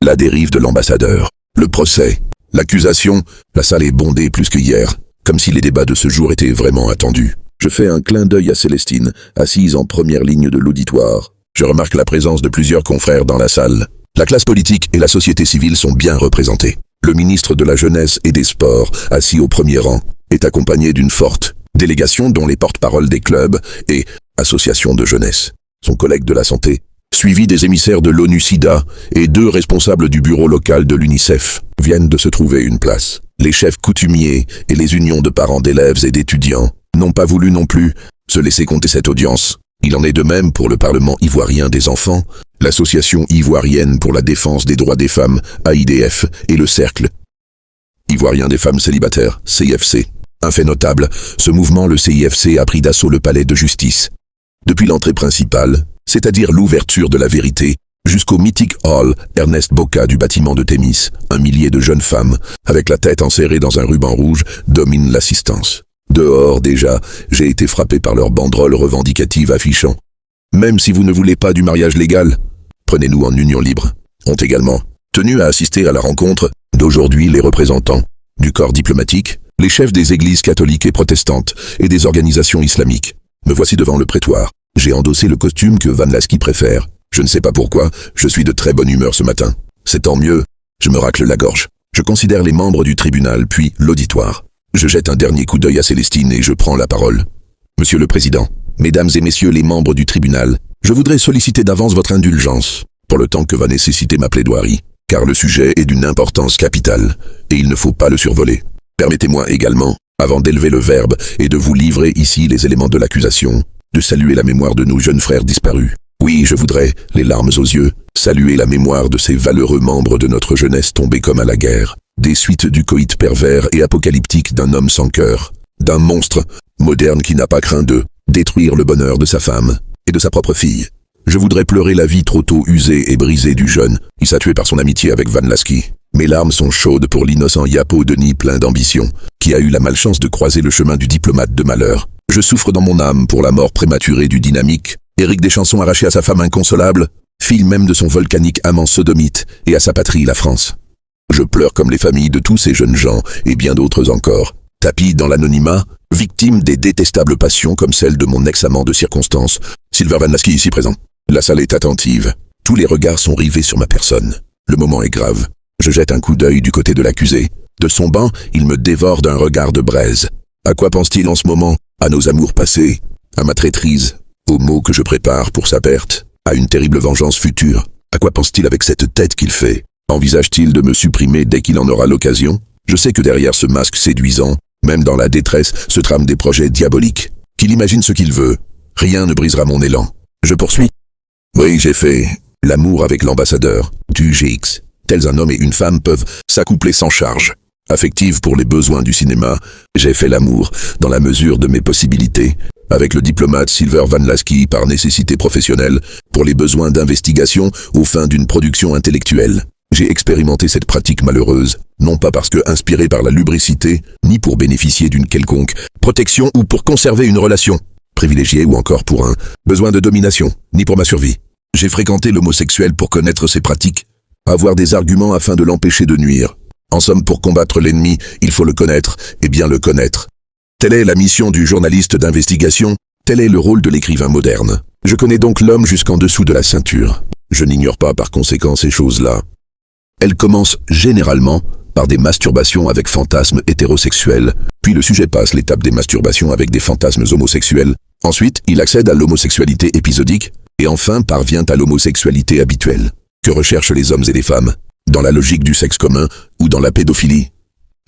La dérive de l'ambassadeur. Le procès. L'accusation. La salle est bondée plus que hier, comme si les débats de ce jour étaient vraiment attendus. Je fais un clin d'œil à Célestine, assise en première ligne de l'auditoire. Je remarque la présence de plusieurs confrères dans la salle. La classe politique et la société civile sont bien représentées. Le ministre de la Jeunesse et des Sports, assis au premier rang, est accompagné d'une forte délégation dont les porte-paroles des clubs et associations de jeunesse. Son collègue de la santé, suivi des émissaires de l'ONU-SIDA et 2 responsables du bureau local de l'UNICEF, viennent de se trouver une place. Les chefs coutumiers et les unions de parents d'élèves et d'étudiants n'ont pas voulu non plus se laisser compter cette audience. Il en est de même pour le Parlement ivoirien des enfants, l'Association ivoirienne pour la défense des droits des femmes, AIDF, et le Cercle ivoirien des femmes célibataires, CIFC. Un fait notable, ce mouvement, le CIFC, a pris d'assaut le palais de justice. Depuis l'entrée principale, c'est-à-dire l'ouverture de la vérité, jusqu'au mythique hall Ernest Boca du bâtiment de Thémis, un millier de jeunes femmes, avec la tête enserrée dans un ruban rouge, dominent l'assistance. Dehors déjà, j'ai été frappé par leurs banderoles revendicatives affichant « Même si vous ne voulez pas du mariage légal, prenez-nous en union libre » ont également tenu à assister à la rencontre d'aujourd'hui les représentants du corps diplomatique, les chefs des églises catholiques et protestantes et des organisations islamiques. Me voici devant le prétoire. J'ai endossé le costume que Van Lasky préfère. Je ne sais pas pourquoi, je suis de très bonne humeur ce matin. C'est tant mieux, je me racle la gorge. Je considère les membres du tribunal, puis l'auditoire. Je jette un dernier coup d'œil à Célestine et je prends la parole. Monsieur le Président, Mesdames et Messieurs les membres du tribunal, je voudrais solliciter d'avance votre indulgence pour le temps que va nécessiter ma plaidoirie, car le sujet est d'une importance capitale et il ne faut pas le survoler. Permettez-moi également, avant d'élever le verbe et de vous livrer ici les éléments de l'accusation, de saluer la mémoire de nos jeunes frères disparus. Oui, je voudrais, les larmes aux yeux, saluer la mémoire de ces valeureux membres de notre jeunesse tombés comme à la guerre, des suites du coït pervers et apocalyptique d'un homme sans cœur, d'un monstre moderne qui n'a pas craint de détruire le bonheur de sa femme et de sa propre fille. Je voudrais pleurer la vie trop tôt usée et brisée du jeune, qui s'est tué par son amitié avec Van Lasky. Mes larmes sont chaudes pour l'innocent Yapo Denis plein d'ambition, qui a eu la malchance de croiser le chemin du diplomate de malheur. Je souffre dans mon âme pour la mort prématurée du dynamique, Éric Deschansons arraché à sa femme inconsolable, fille même de son volcanique amant sodomite, et à sa patrie, la France. Je pleure comme les familles de tous ces jeunes gens, et bien d'autres encore, tapis dans l'anonymat, victimes des détestables passions comme celle de mon ex-amant de circonstance, Silver Van Lasky ici présent. La salle est attentive, tous les regards sont rivés sur ma personne. Le moment est grave. Je jette un coup d'œil du côté de l'accusé. De son banc, il me dévore d'un regard de braise. À quoi pense-t-il en ce moment? À nos amours passés? À ma traîtrise? Aux maux que je prépare pour sa perte? À une terrible vengeance future? À quoi pense-t-il avec cette tête qu'il fait? Envisage-t-il de me supprimer dès qu'il en aura l'occasion? Je sais que derrière ce masque séduisant, même dans la détresse, se trament des projets diaboliques. Qu'il imagine ce qu'il veut. Rien ne brisera mon élan. Je poursuis. Oui, j'ai fait l'amour avec l'ambassadeur du GX. Tels un homme et une femme peuvent s'accoupler sans charge. Affective pour les besoins du cinéma, j'ai fait l'amour, dans la mesure de mes possibilités, avec le diplomate Silver Van Lasky par nécessité professionnelle, pour les besoins d'investigation aux fins d'une production intellectuelle. J'ai expérimenté cette pratique malheureuse, non pas parce que inspiré par la lubricité, ni pour bénéficier d'une quelconque protection ou pour conserver une relation privilégiée ou encore pour un besoin de domination, ni pour ma survie. J'ai fréquenté l'homosexuel pour connaître ses pratiques, avoir des arguments afin de l'empêcher de nuire. En somme, pour combattre l'ennemi, il faut le connaître, et bien le connaître. Telle est la mission du journaliste d'investigation, tel est le rôle de l'écrivain moderne. Je connais donc l'homme jusqu'en dessous de la ceinture. Je n'ignore pas par conséquent ces choses-là. Elles commencent généralement par des masturbations avec fantasmes hétérosexuels, puis le sujet passe l'étape des masturbations avec des fantasmes homosexuels. Ensuite, il accède à l'homosexualité épisodique, et enfin parvient à l'homosexualité habituelle. Que recherchent les hommes et les femmes? Dans la logique du sexe commun ou dans la pédophilie?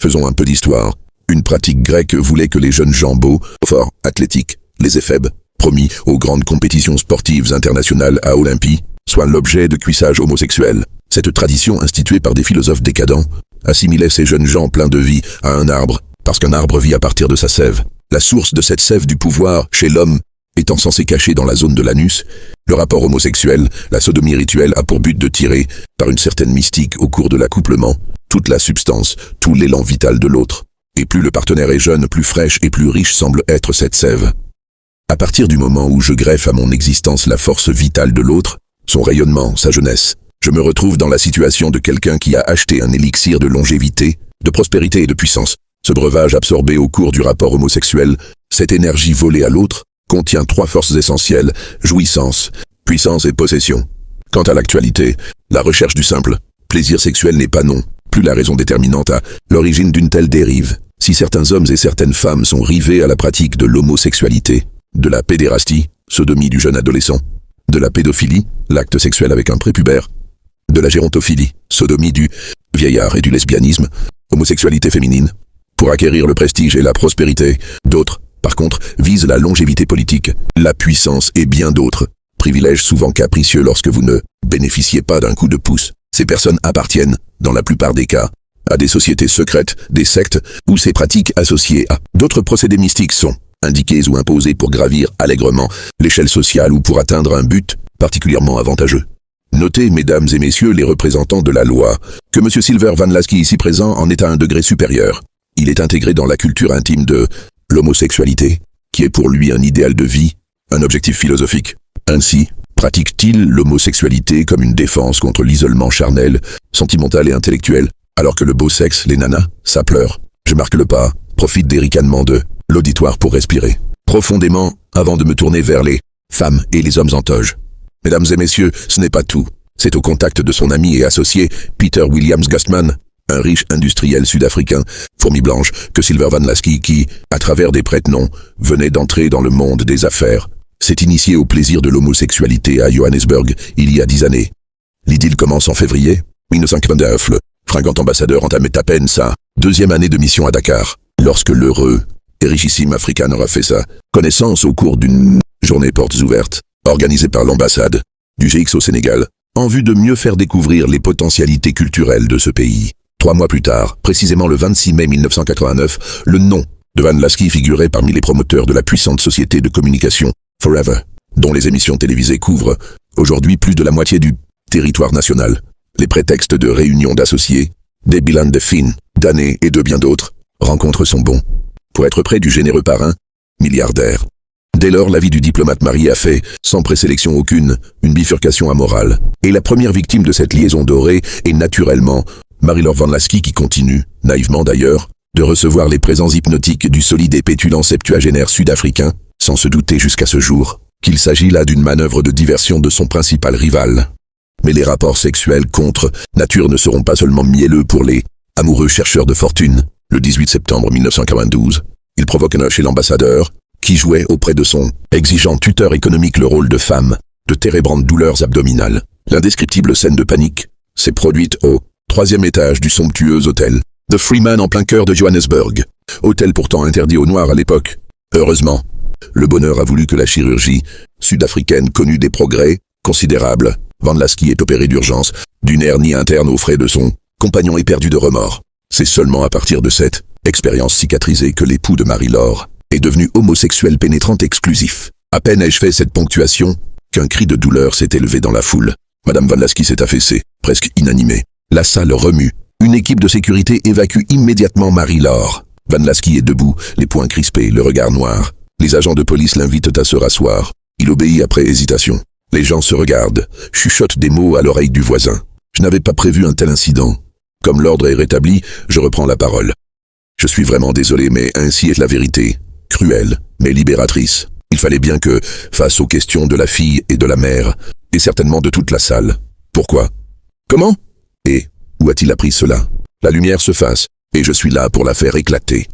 Faisons un peu d'histoire. Une pratique grecque voulait que les jeunes gens beaux, forts, athlétiques, les éphèbes, promis aux grandes compétitions sportives internationales à Olympie, soient l'objet de cuissage homosexuel. Cette tradition instituée par des philosophes décadents assimilait ces jeunes gens pleins de vie à un arbre, parce qu'un arbre vit à partir de sa sève. La source de cette sève du pouvoir chez l'homme étant censée cacher dans la zone de l'anus, le rapport homosexuel, la sodomie rituelle a pour but de tirer, par une certaine mystique au cours de l'accouplement, toute la substance, tout l'élan vital de l'autre. Et plus le partenaire est jeune, plus fraîche et plus riche semble être cette sève. À partir du moment où je greffe à mon existence la force vitale de l'autre, son rayonnement, sa jeunesse, Je me retrouve dans la situation de quelqu'un qui a acheté un élixir de longévité, de prospérité et de puissance. Ce breuvage absorbé au cours du rapport homosexuel, cette énergie volée à l'autre, contient 3 forces essentielles, jouissance, puissance et possession. Quant à l'actualité, la recherche du simple plaisir sexuel n'est pas non plus la raison déterminante à l'origine d'une telle dérive. Si certains hommes et certaines femmes sont rivés à la pratique de l'homosexualité, de la pédérastie, sodomie du jeune adolescent, de la pédophilie, l'acte sexuel avec un prépubère, de la gérontophilie, sodomie du vieillard et du lesbianisme, homosexualité féminine, pour acquérir le prestige et la prospérité, d'autres, par contre, visent la longévité politique, la puissance et bien d'autres, privilèges souvent capricieux lorsque vous ne bénéficiez pas d'un coup de pouce. Ces personnes appartiennent, dans la plupart des cas, à des sociétés secrètes, des sectes, où ces pratiques associées à d'autres procédés mystiques sont indiquées ou imposées pour gravir allègrement l'échelle sociale ou pour atteindre un but particulièrement avantageux. Notez, mesdames et messieurs les représentants de la loi, que M. Silver Van Lasky ici présent en est à un degré supérieur. Il est intégré dans la culture intime de l'homosexualité, qui est pour lui un idéal de vie, un objectif philosophique. Ainsi, pratique-t-il l'homosexualité comme une défense contre l'isolement charnel, sentimental et intellectuel, alors que le beau sexe, les nanas, ça pleure. Je marque le pas, profite des ricanements de l'auditoire pour respirer profondément avant de me tourner vers les femmes et les hommes en toge. Mesdames et messieurs, ce n'est pas tout. C'est au contact de son ami et associé, Peter Williams Gustman, un riche industriel sud-africain, fourmi blanche, que Silver Van Lasky qui, à travers des prête-noms, venait d'entrer dans le monde des affaires, s'est initié au plaisir de l'homosexualité à Johannesburg il y a 10 années. L'idylle commence en février 1959. Le fringant ambassadeur entamait à peine sa 2e année de mission à Dakar, lorsque l'heureux et richissime Africain aura fait sa connaissance au cours d'une journée portes ouvertes, organisée par l'ambassade du GX au Sénégal, en vue de mieux faire découvrir les potentialités culturelles de ce pays. 3 mois plus tard, précisément le 26 mai 1989, le nom de Van Lasky figurait parmi les promoteurs de la puissante société de communication Forever, dont les émissions télévisées couvrent aujourd'hui plus de la moitié du territoire national. Les prétextes de réunions d'associés, des bilans de films, d'années et de bien d'autres, rencontres sont bons pour être près du généreux parrain, milliardaire. Dès lors, la vie du diplomate marié a fait, sans présélection aucune, une bifurcation amorale. Et la première victime de cette liaison dorée est naturellement Marie-Laure Van Lasky qui continue, naïvement d'ailleurs, de recevoir les présences hypnotiques du solide et pétulant septuagénaire sud-africain, sans se douter jusqu'à ce jour qu'il s'agit là d'une manœuvre de diversion de son principal rival. Mais les rapports sexuels contre nature ne seront pas seulement mielleux pour les amoureux chercheurs de fortune. Le 18 septembre 1992, il provoque chez l'ambassadeur, qui jouait auprès de son exigeant tuteur économique le rôle de femme, de térébrantes douleurs abdominales. L'indescriptible scène de panique s'est produite au 3e étage du somptueux hôtel The Freeman en plein cœur de Johannesburg, hôtel pourtant interdit aux Noirs à l'époque. Heureusement, le bonheur a voulu que la chirurgie sud-africaine connût des progrès considérables. Van Lasky est opéré d'urgence d'une hernie interne aux frais de son compagnon éperdu de remords. C'est seulement à partir de cette expérience cicatrisée que l'époux de Marie-Laure est devenu homosexuel pénétrant exclusif. À peine ai-je fait cette ponctuation qu'un cri de douleur s'est élevé dans la foule. Madame Van Lasky s'est affaissée, presque inanimée. La salle remue. Une équipe de sécurité évacue immédiatement Marie-Laure. Van Lasky est debout, les poings crispés, le regard noir. Les agents de police l'invitent à se rasseoir. Il obéit après hésitation. Les gens se regardent, chuchotent des mots à l'oreille du voisin. Je n'avais pas prévu un tel incident. Comme l'ordre est rétabli, je reprends la parole. Je suis vraiment désolé, mais ainsi est la vérité. Cruelle, mais libératrice. Il fallait bien que, face aux questions de la fille et de la mère, et certainement de toute la salle. Pourquoi? Comment? Et où a-t-il appris cela? La lumière se fasse, et je suis là pour la faire éclater.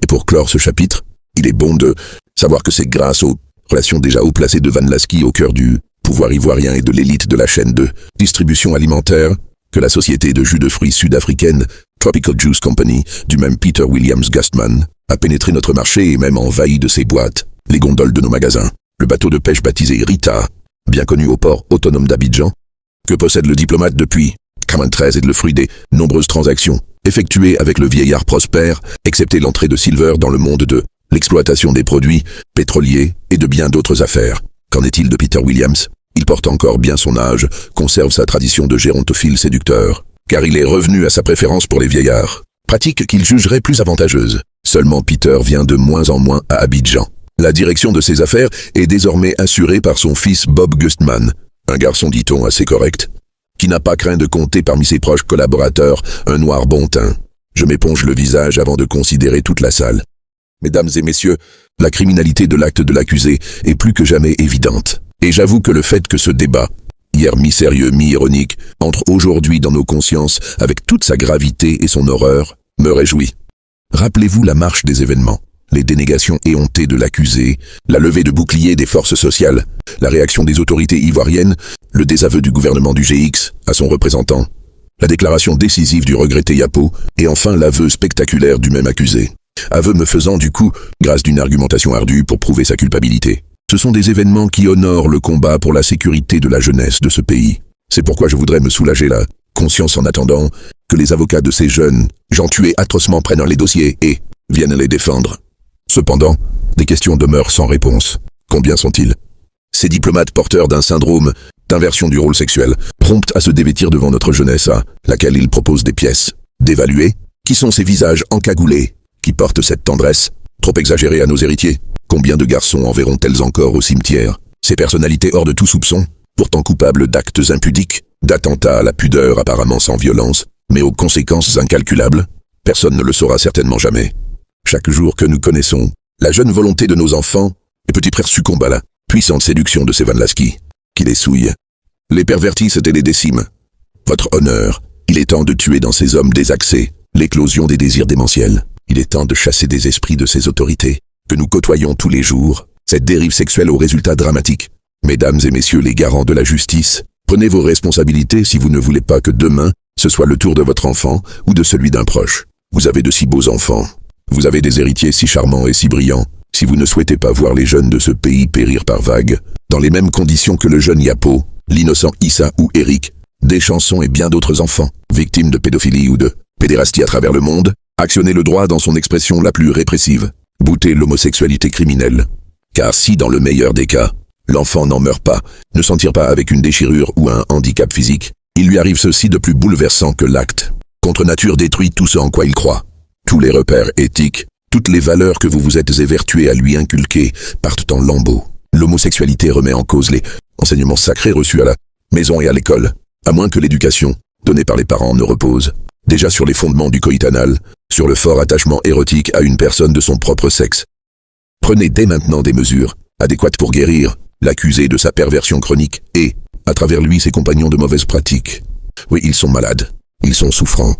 Et pour clore ce chapitre, il est bon de savoir que c'est grâce aux relations déjà haut placées de Van Lasky au cœur du pouvoir ivoirien et de l'élite de la chaîne de distribution alimentaire, que la société de jus de fruits sud-africaine Tropical Juice Company, du même Peter Williams Gustman, a pénétré notre marché et même envahi de ses boîtes les gondoles de nos magasins. Le bateau de pêche baptisé Rita, bien connu au port autonome d'Abidjan, que possède le diplomate depuis 93 est le fruit des nombreuses transactions effectuées avec le vieillard prospère, excepté l'entrée de Silver dans le monde de l'exploitation des produits pétroliers et de bien d'autres affaires. Qu'en est-il de Peter Williams? Il porte encore bien son âge, conserve sa tradition de gérontophile séducteur, car il est revenu à sa préférence pour les vieillards, pratique qu'il jugerait plus avantageuse. Seulement Peter vient de moins en moins à Abidjan. La direction de ses affaires est désormais assurée par son fils Bob Gustman, un garçon dit-on assez correct, qui n'a pas craint de compter parmi ses proches collaborateurs un noir bon teint. Je m'éponge le visage avant de considérer toute la salle. Mesdames et messieurs, la criminalité de l'acte de l'accusé est plus que jamais évidente. Et j'avoue que le fait que ce débat, hier mi-sérieux, mi-ironique, entre aujourd'hui dans nos consciences avec toute sa gravité et son horreur, me réjouit. Rappelez-vous la marche des événements, les dénégations éhontées de l'accusé, la levée de boucliers des forces sociales, la réaction des autorités ivoiriennes, le désaveu du gouvernement du GX à son représentant, la déclaration décisive du regretté Yapo, et enfin l'aveu spectaculaire du même accusé. Aveu me faisant du coup, grâce d'une argumentation ardue pour prouver sa culpabilité. Ce sont des événements qui honorent le combat pour la sécurité de la jeunesse de ce pays. C'est pourquoi je voudrais me soulager la conscience en attendant que les avocats de ces jeunes gens tués atrocement prennent les dossiers et viennent les défendre. Cependant, des questions demeurent sans réponse. Combien sont-ils? Ces diplomates porteurs d'un syndrome d'inversion du rôle sexuel, promptes à se dévêtir devant notre jeunesse à laquelle ils proposent des pièces dévaluées. Qui sont ces visages encagoulés qui portent cette tendresse trop exagérée à nos héritiers? Combien de garçons enverront-elles encore au cimetière? Ces personnalités hors de tout soupçon, pourtant coupables d'actes impudiques, d'attentats à la pudeur apparemment sans violence, mais aux conséquences incalculables? Personne ne le saura certainement jamais. Chaque jour que nous connaissons, la jeune volonté de nos enfants et petits frères succombe à la puissante séduction de ces Van Lasky, qui les souillent, les pervertissent et les déciment. Votre honneur, il est temps de tuer dans ces hommes désaxés l'éclosion des désirs démentiels. Il est temps de chasser des esprits de ces autorités que nous côtoyons tous les jours, cette dérive sexuelle aux résultats dramatiques. Mesdames et messieurs les garants de la justice, prenez vos responsabilités si vous ne voulez pas que demain, ce soit le tour de votre enfant ou de celui d'un proche. Vous avez de si beaux enfants. Vous avez des héritiers si charmants et si brillants. Si vous ne souhaitez pas voir les jeunes de ce pays périr par vagues, dans les mêmes conditions que le jeune Yapo, l'innocent Issa ou Eric, des chansons et bien d'autres enfants, victimes de pédophilie ou de pédérastie à travers le monde, actionnez le droit dans son expression la plus répressive. Boutez l'homosexualité criminelle. Car si, dans le meilleur des cas, l'enfant n'en meurt pas, ne s'en tire pas avec une déchirure ou un handicap physique, il lui arrive ceci de plus bouleversant que l'acte. Contre nature détruit tout ce en quoi il croit. Tous les repères éthiques, toutes les valeurs que vous vous êtes évertués à lui inculquer partent en lambeaux. L'homosexualité remet en cause les enseignements sacrés reçus à la maison et à l'école, à moins que l'éducation, donnée par les parents, ne repose déjà sur les fondements du coït anal, sur le fort attachement érotique à une personne de son propre sexe. Prenez dès maintenant des mesures adéquates pour guérir l'accusé de sa perversion chronique et, à travers lui, ses compagnons de mauvaises pratiques. Oui, ils sont malades, ils sont souffrants.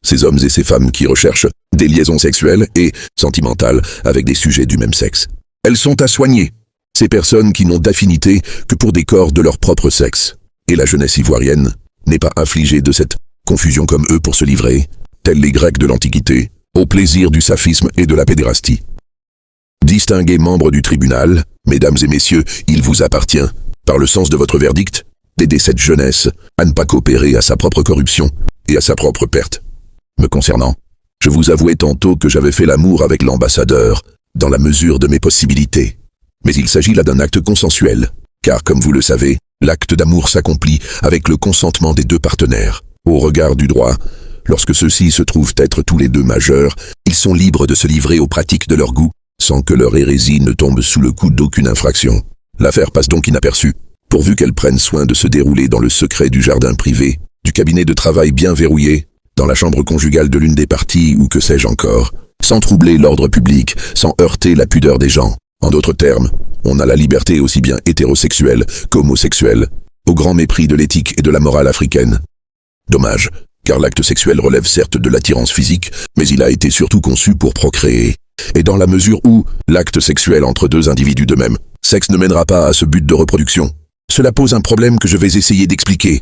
Ces hommes et ces femmes qui recherchent des liaisons sexuelles et sentimentales avec des sujets du même sexe. Elles sont à soigner. Ces personnes qui n'ont d'affinité que pour des corps de leur propre sexe. Et la jeunesse ivoirienne n'est pas affligée de cette confusion comme eux pour se livrer, tels les Grecs de l'Antiquité, au plaisir du saphisme et de la pédérastie. Distingués membres du tribunal, mesdames et messieurs, il vous appartient, par le sens de votre verdict, d'aider cette jeunesse à ne pas coopérer à sa propre corruption et à sa propre perte. Me concernant, je vous avouais tantôt que j'avais fait l'amour avec l'ambassadeur, dans la mesure de mes possibilités. Mais il s'agit là d'un acte consensuel, car comme vous le savez, l'acte d'amour s'accomplit avec le consentement des deux partenaires. Au regard du droit, lorsque ceux-ci se trouvent être tous les deux majeurs, ils sont libres de se livrer aux pratiques de leur goût, sans que leur hérésie ne tombe sous le coup d'aucune infraction. L'affaire passe donc inaperçue, pourvu qu'elle prenne soin de se dérouler dans le secret du jardin privé, du cabinet de travail bien verrouillé, dans la chambre conjugale de l'une des parties ou que sais-je encore, sans troubler l'ordre public, sans heurter la pudeur des gens. En d'autres termes, on a la liberté aussi bien hétérosexuelle qu'homosexuelle, au grand mépris de l'éthique et de la morale africaine. Dommage, car l'acte sexuel relève certes de l'attirance physique, mais il a été surtout conçu pour procréer. Et dans la mesure où l'acte sexuel entre deux individus de même sexe ne mènera pas à ce but de reproduction, cela pose un problème que je vais essayer d'expliquer.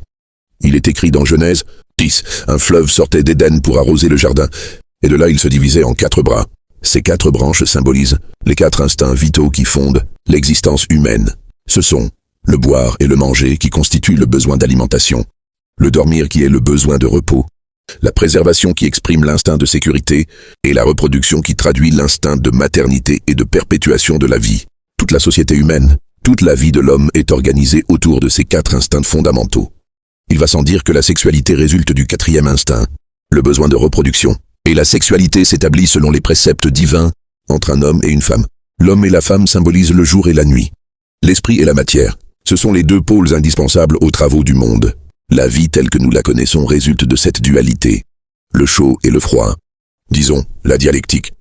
Il est écrit dans Genèse 10, un fleuve sortait d'Éden pour arroser le jardin, et de là il se divisait en 4 bras. Ces 4 branches symbolisent les 4 instincts vitaux qui fondent l'existence humaine. Ce sont le boire et le manger qui constituent le besoin d'alimentation, le dormir qui est le besoin de repos, la préservation qui exprime l'instinct de sécurité et la reproduction qui traduit l'instinct de maternité et de perpétuation de la vie. Toute la société humaine, toute la vie de l'homme est organisée autour de ces 4 instincts fondamentaux. Il va sans dire que la sexualité résulte du 4e instinct, le besoin de reproduction, et la sexualité s'établit selon les préceptes divins entre un homme et une femme. L'homme et la femme symbolisent le jour et la nuit. L'esprit et la matière, ce sont les 2 pôles indispensables aux travaux du monde. La vie telle que nous la connaissons résulte de cette dualité. Le chaud et le froid. Disons, la dialectique.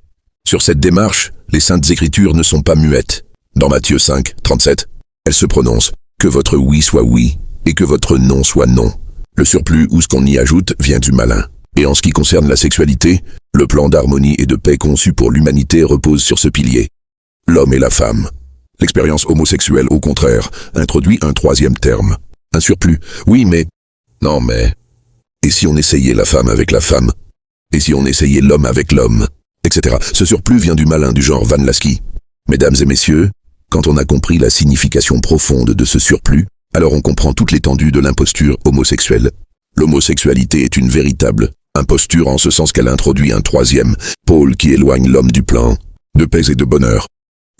Sur cette démarche, les saintes écritures ne sont pas muettes. Dans Matthieu 5, 37, elles se prononcent « que votre oui soit oui et que votre non soit non ». Le surplus ou ce qu'on y ajoute vient du malin. Et en ce qui concerne la sexualité, le plan d'harmonie et de paix conçu pour l'humanité repose sur ce pilier. L'homme et la femme. L'expérience homosexuelle, au contraire, introduit un troisième terme. Un surplus. Oui, mais... Non, mais... Et si on essayait la femme avec la femme? Et si on essayait l'homme avec l'homme? Etc. Ce surplus vient du malin du genre Van Lasky. Mesdames et messieurs, quand on a compris la signification profonde de ce surplus, alors on comprend toute l'étendue de l'imposture homosexuelle. L'homosexualité est une véritable imposture en ce sens qu'elle introduit un troisième pôle qui éloigne l'homme du plan de paix et de bonheur.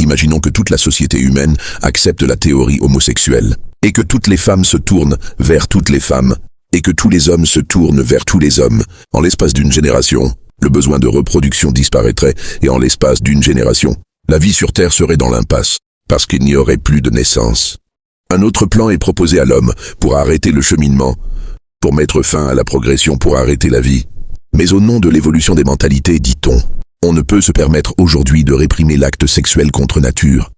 Imaginons que toute la société humaine accepte la théorie homosexuelle, et que toutes les femmes se tournent vers toutes les femmes, et que tous les hommes se tournent vers tous les hommes. En l'espace d'une génération, le besoin de reproduction disparaîtrait, et en l'espace d'une génération, la vie sur Terre serait dans l'impasse, parce qu'il n'y aurait plus de naissance. Un autre plan est proposé à l'homme pour arrêter le cheminement, pour mettre fin à la progression, pour arrêter la vie. Mais au nom de l'évolution des mentalités, dit-on, on ne peut se permettre aujourd'hui de réprimer l'acte sexuel contre nature.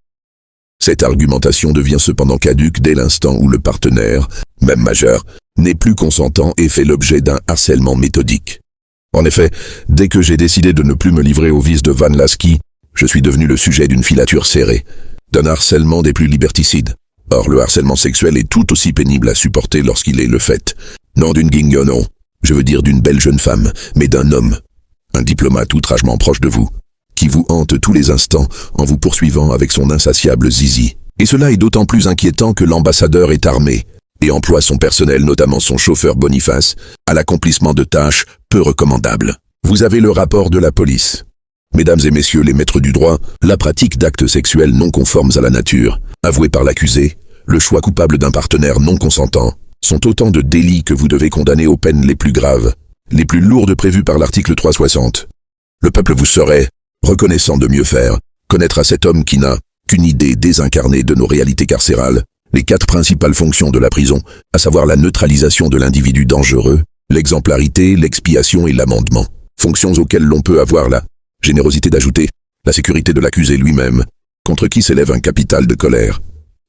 Cette argumentation devient cependant caduque dès l'instant où le partenaire, même majeur, n'est plus consentant et fait l'objet d'un harcèlement méthodique. En effet, dès que j'ai décidé de ne plus me livrer aux vices de Van Lasky, je suis devenu le sujet d'une filature serrée, d'un harcèlement des plus liberticides. Or, le harcèlement sexuel est tout aussi pénible à supporter lorsqu'il est le fait, non d'une guignonne, je veux dire d'une belle jeune femme, mais d'un homme, un diplomate outragement proche de vous, qui vous hante tous les instants en vous poursuivant avec son insatiable zizi. Et cela est d'autant plus inquiétant que l'ambassadeur est armé et emploie son personnel, notamment son chauffeur Boniface, à l'accomplissement de tâches peu recommandables. Vous avez le rapport de la police. Mesdames et messieurs les maîtres du droit, la pratique d'actes sexuels non conformes à la nature, avoués par l'accusé, le choix coupable d'un partenaire non consentant, sont autant de délits que vous devez condamner aux peines les plus graves, les plus lourdes prévues par l'article 360. Le peuple vous serait reconnaissant de mieux faire, connaître à cet homme qui n'a qu'une idée désincarnée de nos réalités carcérales, les 4 principales fonctions de la prison, à savoir la neutralisation de l'individu dangereux, l'exemplarité, l'expiation et l'amendement. Fonctions auxquelles l'on peut avoir la générosité d'ajouter la sécurité de l'accusé lui-même, contre qui s'élève un capital de colère.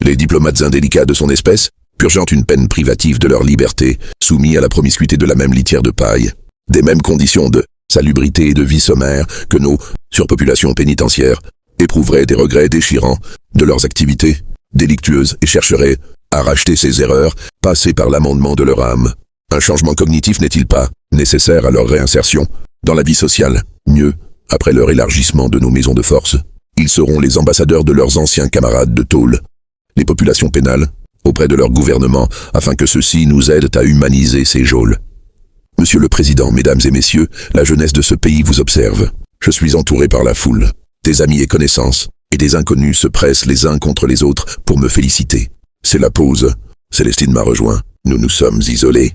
Les diplomates indélicats de son espèce, purgeant une peine privative de leur liberté, soumis à la promiscuité de la même litière de paille, des mêmes conditions de salubrité et de vie sommaire que nos surpopulations pénitentiaires, éprouveraient des regrets déchirants de leurs activités délictueuses et chercheraient à racheter ces erreurs passées par l'amendement de leur âme. Un changement cognitif n'est-il pas nécessaire à leur réinsertion dans la vie sociale? Mieux, après leur élargissement de nos maisons de force, ils seront les ambassadeurs de leurs anciens camarades de tôle, les populations pénales, auprès de leur gouvernement, afin que ceux-ci nous aident à humaniser ces geôles. Monsieur le Président, Mesdames et Messieurs, la jeunesse de ce pays vous observe. Je suis entouré par la foule. Des amis et connaissances, et des inconnus se pressent les uns contre les autres pour me féliciter. C'est la pause. Célestine m'a rejoint. Nous nous sommes isolés.